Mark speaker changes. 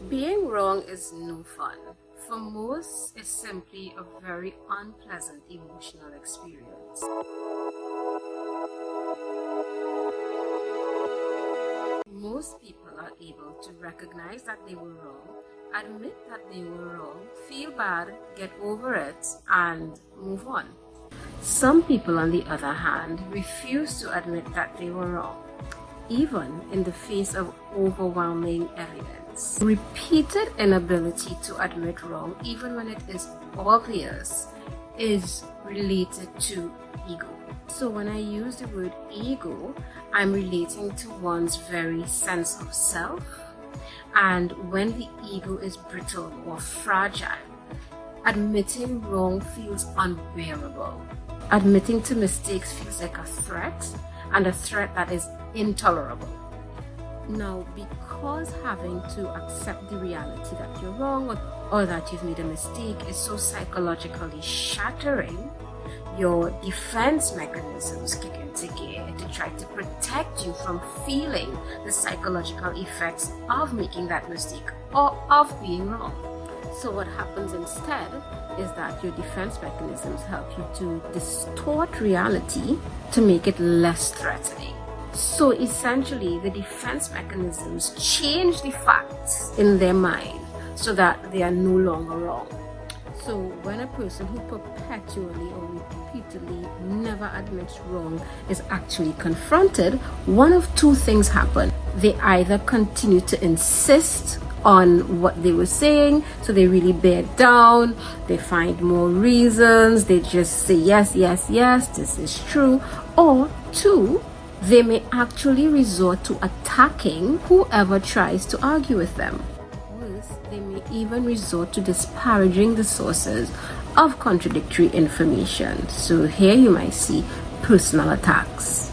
Speaker 1: Being wrong is no fun. For most, it's simply a very unpleasant emotional experience. Most people are able to recognize that they were wrong, admit that they were wrong, feel bad, get over it, and move on. Some people, on the other hand, refuse to admit that they were wrong, even in the face of overwhelming evidence. Repeated inability to admit wrong, even when it is obvious, is related to ego. So when I use the word ego, I'm relating to one's very sense of self. And when the ego is brittle or fragile, admitting wrong feels unbearable. Admitting to mistakes feels like a threat, and a threat that is intolerable. Now, because having to accept the reality that you're wrong or that you've made a mistake is so psychologically shattering, your defense mechanisms kick into gear to try to protect you from feeling the psychological effects of making that mistake or of being wrong. So what happens instead is that your defense mechanisms help you to distort reality to make it less threatening. So essentially, the defense mechanisms change the facts in their mind so that they are no longer wrong. So when a person who perpetually or repeatedly never admits wrong is actually confronted, one of two things happen. They either continue to insist on what they were saying, so they really bear down, they find more reasons, they just say yes, yes, yes, this is true. Or two, they may actually resort to attacking whoever tries to argue with them. Worse, they may even resort to disparaging the sources of contradictory information. So here you might see personal attacks.